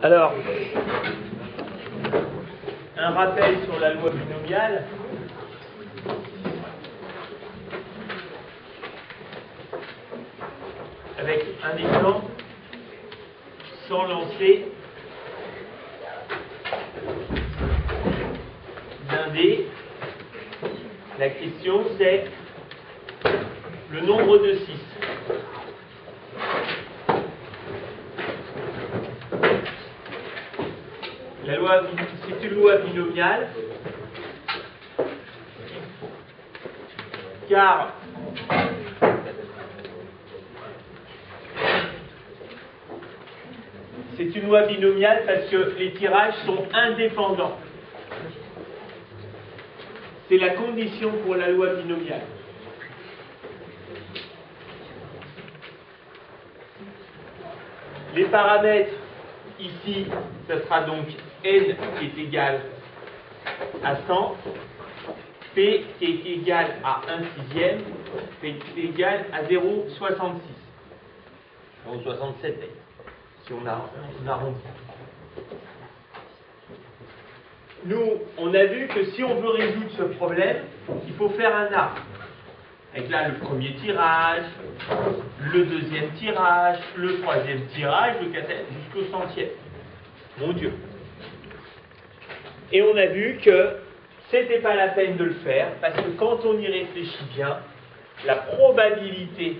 Alors, un rappel sur la loi binomiale. Avec un exemple sans lancer d'un dé. La question c'est le nombre de 6. C'est une loi binomiale car c'est une loi binomiale parce que les tirages sont indépendants. C'est la condition pour la loi binomiale. Les paramètres, ici, ce sera donc n qui est égal à 100, p qui est égal à 1/6, p qui est égal à 0,66. Ou 67 d'ailleurs, si on arrondit. Nous, on a vu que si on veut résoudre ce problème, il faut faire un arbre. Avec là le premier tirage, le deuxième tirage, le troisième tirage, le quatrième, jusqu'au 100e. Mon Dieu. Et on a vu que c'était pas la peine de le faire, parce que quand on y réfléchit bien, la probabilité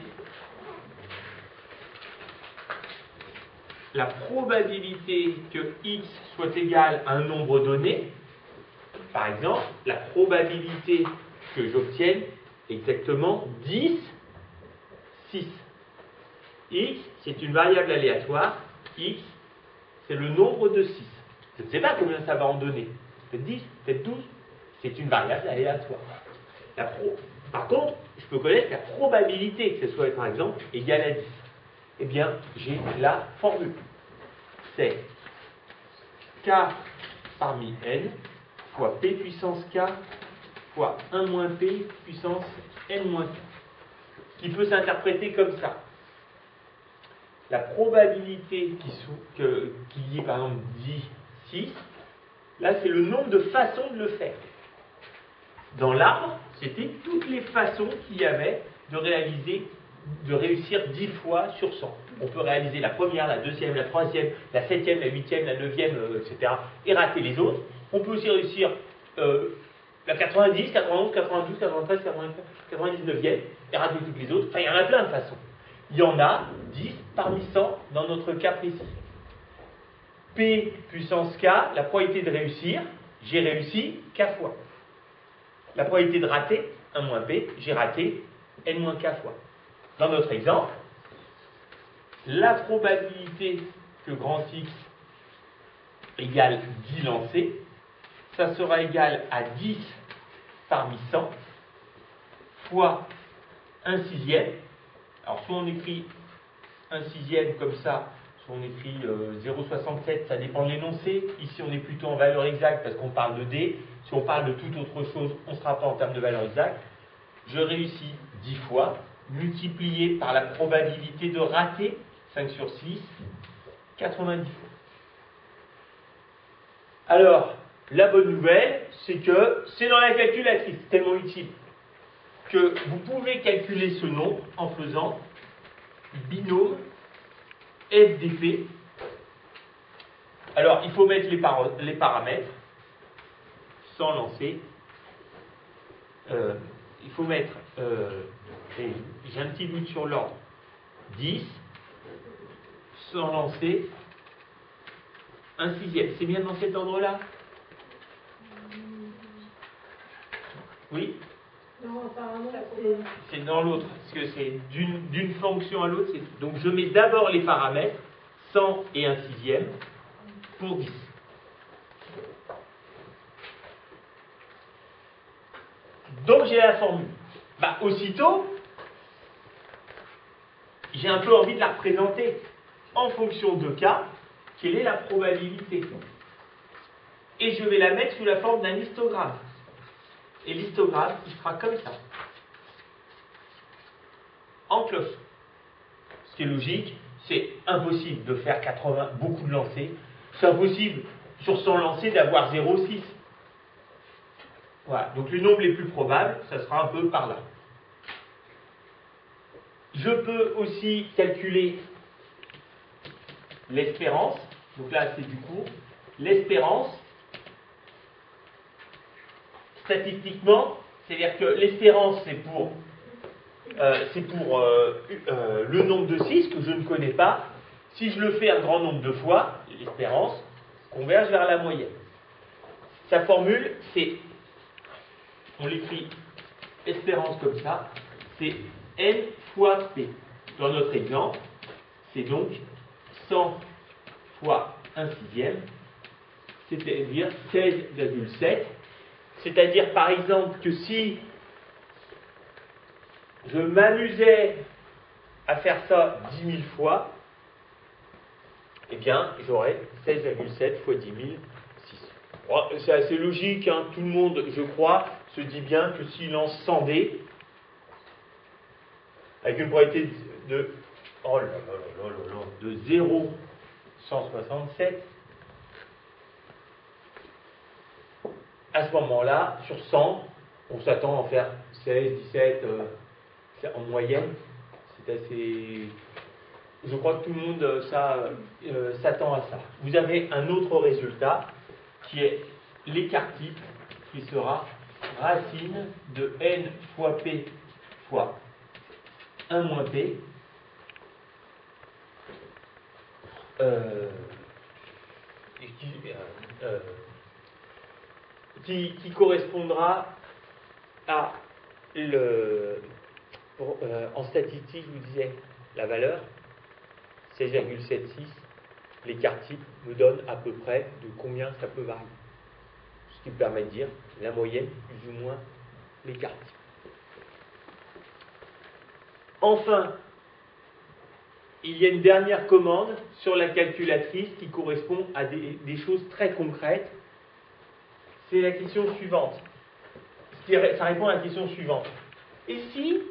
que x soit égal à un nombre donné, par exemple, la probabilité que j'obtienne exactement 10, 6. X, c'est une variable aléatoire. X, c'est le nombre de 6. Je ne sais pas combien ça va en donner. Peut-être 10, peut-être 12. C'est une variable aléatoire. Par contre, je peux connaître la probabilité que ce soit, par exemple, égal à 10. Eh bien, j'ai la formule. C'est k parmi n fois p puissance k fois 1 moins p puissance n moins k, qui peut s'interpréter comme ça. La probabilité qui est par exemple 10, 6, là c'est le nombre de façons de le faire. Dans l'arbre, c'était toutes les façons qu'il y avait de réussir 10 fois sur 100. On peut réaliser la première, la deuxième, la troisième, la septième, la huitième, la neuvième, etc. et rater les autres. On peut aussi réussir la 90, 91, 92, 93, 99e et rater toutes les autres. Enfin, il y en a plein de façons. Il y en a 10 parmi 100 dans notre cas précis. P puissance k, la probabilité de réussir, j'ai réussi k fois. La probabilité de rater, 1 moins p, j'ai raté n moins k fois. Dans notre exemple, la probabilité que grand X égale 10 lancés, ça sera égal à 10 parmi 100 fois 1/6. Alors soit on écrit 1/6 comme ça, soit on écrit 0,67, ça dépend de l'énoncé. Ici on est plutôt en valeur exacte parce qu'on parle de D. Si on parle de toute autre chose, on ne sera pas en termes de valeur exacte. Je réussis 10 fois, multiplié par la probabilité de rater, 5 sur 6, 90 fois. Alors, la bonne nouvelle, c'est que c'est dans la calculatrice, c'est tellement utile, que vous pouvez calculer ce nombre en faisant binôme FDP. Alors, il faut mettre les paramètres sans lancer. Il faut mettre, j'ai un petit doute sur l'ordre, 10, sans lancer, 1/6. C'est bien dans cet ordre-là? Oui? Non, apparemment, c'est dans l'autre, parce que c'est d'une fonction à l'autre. Donc je mets d'abord les paramètres, 100 et 1/6, pour 10. Donc j'ai la formule. Aussitôt, j'ai un peu envie de la représenter. En fonction de k, quelle est la probabilité? Et je vais la mettre sous la forme d'un histogramme. Et l'histogramme, il sera comme ça. En cloche. Ce qui est logique, c'est impossible de faire beaucoup de lancers. c'est impossible sur 100 lancés d'avoir 0,6. Voilà, donc les nombres les plus probables, ça sera un peu par là. Je peux aussi calculer l'espérance. Donc là, c'est du cours. L'espérance, statistiquement, c'est-à-dire que l'espérance, c'est pour le nombre de 6 que je ne connais pas. Si je le fais un grand nombre de fois, l'espérance converge vers la moyenne. Sa formule, c'est, on l'écrit espérance comme ça, c'est n fois p. Dans notre exemple, c'est donc 100 fois 1 sixième, c'est-à-dire 16,7. C'est-à-dire par exemple que si je m'amusais à faire ça 10 000 fois, eh bien j'aurais 16,7 fois 10 000, 6. Bon, c'est assez logique, hein. Tout le monde, je crois, se dit bien que s'il lance 100 dés, avec une probabilité de, oh là là là là là, de 0,167, à ce moment-là, sur 100, on s'attend à en faire 16, 17 en moyenne. C'est assez. Je crois que tout le monde s'attend à ça. Vous avez un autre résultat qui est l'écart type, qui sera racine de n fois p fois 1 moins p. Qui correspondra à en statistique, je vous disais, la valeur 16,76, l'écart type me donne à peu près de combien ça peut varier. Ce qui me permet de dire la moyenne plus ou moins l'écart type. Enfin, il y a une dernière commande sur la calculatrice qui correspond à des choses très concrètes. C'est la question suivante. Ça répond à la question suivante. Et si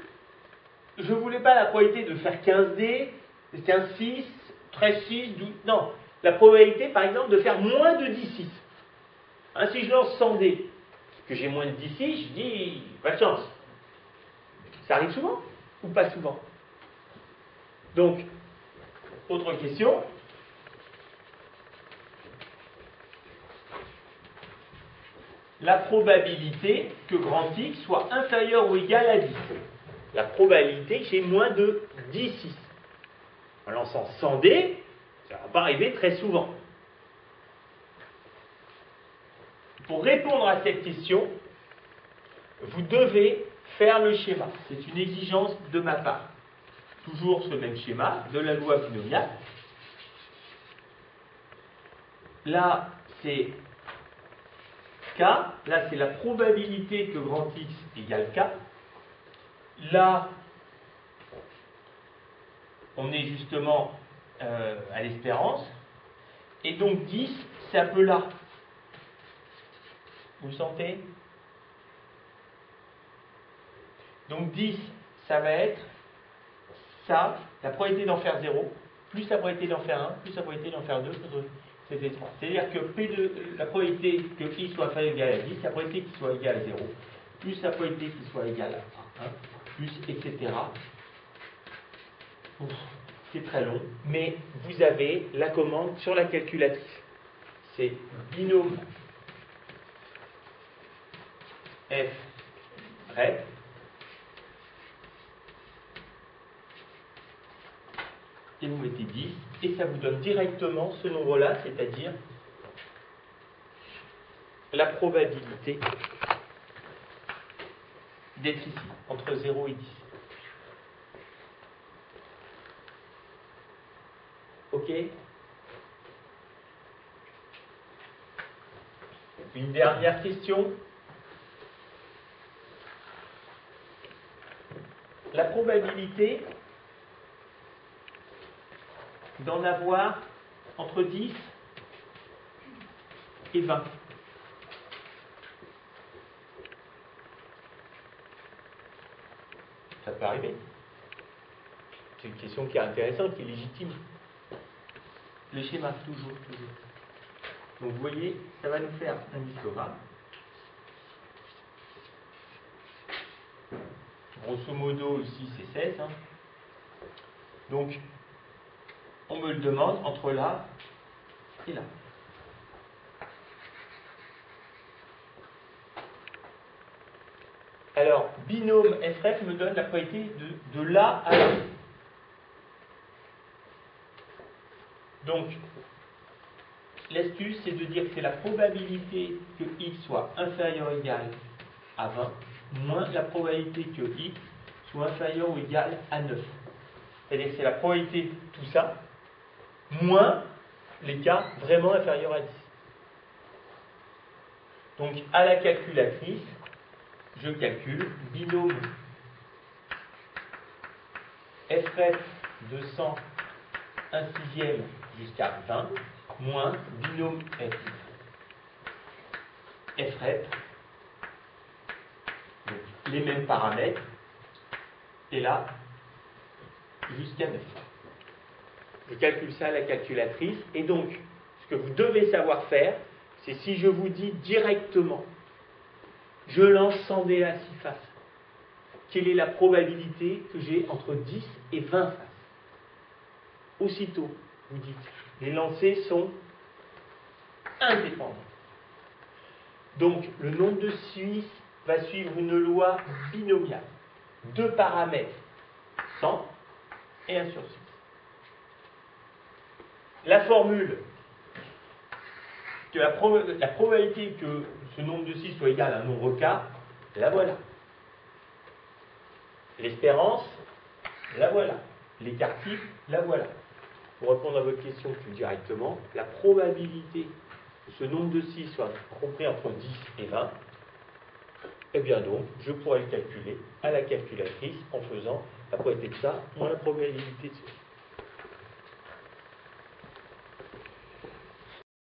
je ne voulais pas la probabilité de faire 15D, 15,6, 13,6, 12... Non, la probabilité, par exemple, de faire moins de 10,6. Hein, si je lance 100D, que j'ai moins de 10,6, je dis, pas de chance. Ça arrive souvent ou pas souvent? Donc, autre question. La probabilité que grand X soit inférieur ou égal à 10. La probabilité que j'ai moins de 10,6. En lançant 100 dés, ça ne va pas arriver très souvent. Pour répondre à cette question, vous devez faire le schéma. C'est une exigence de ma part. Toujours ce même schéma de la loi binomiale. Là, c'est K. Là, c'est la probabilité que grand X égale K. Là, on est justement à l'espérance. Et donc 10, c'est un peu là. Vous sentez? Donc 10, ça va être ça, la probabilité d'en faire 0, plus la probabilité d'en faire 1, plus la probabilité d'en faire 2, c'était 3. C'est-à-dire que la probabilité que i soit inférieur ou égal à 10, la probabilité qu'il soit égal à 0, plus la probabilité qu'il soit égal à 1, plus etc. C'est très long, mais vous avez la commande sur la calculatrice. C'est binôme f rep et vous mettez 10 et ça vous donne directement ce nombre-là, c'est-à-dire la probabilité d'être ici, entre 0 et 10. Ok? Une dernière question. La probabilité d'en avoir entre 10 et 20. Ça peut arriver. C'est une question qui est intéressante, qui est légitime. Le schéma, toujours. Donc vous voyez, ça va nous faire un histogramme. Grosso modo, ici c'est 16. Hein. Donc, on me le demande entre là et là. Alors, binôme FRF me donne la probabilité de là à là. Donc, l'astuce, c'est de dire que c'est la probabilité que x soit inférieur ou égal à 20, moins la probabilité que x soit inférieur ou égal à 9. C'est-à-dire que c'est la probabilité de tout ça, moins les cas vraiment inférieurs à 10. Donc, à la calculatrice, je calcule binôme FREP de 100, 1 sixième jusqu'à 20, moins binôme FREP, donc les mêmes paramètres, et là, jusqu'à 9. Je calcule ça à la calculatrice, et donc, ce que vous devez savoir faire, c'est si je vous dis directement, je lance 100 dés à 6 faces, quelle est la probabilité que j'ai entre 10 et 20 faces? Aussitôt, vous dites, les lancers sont indépendants. Donc, le nombre de Suisses va suivre une loi binomiale. Deux paramètres, 100 et 1 sur 6. La formule, que la probabilité que ce nombre de 6 soit égal à un nombre k, la voilà. L'espérance, la voilà. L'écart type, la voilà. Pour répondre à votre question plus directement, la probabilité que ce nombre de 6 soit compris entre 10 et 20, eh bien donc, je pourrais le calculer à la calculatrice en faisant la probabilité de ça moins la probabilité de ça.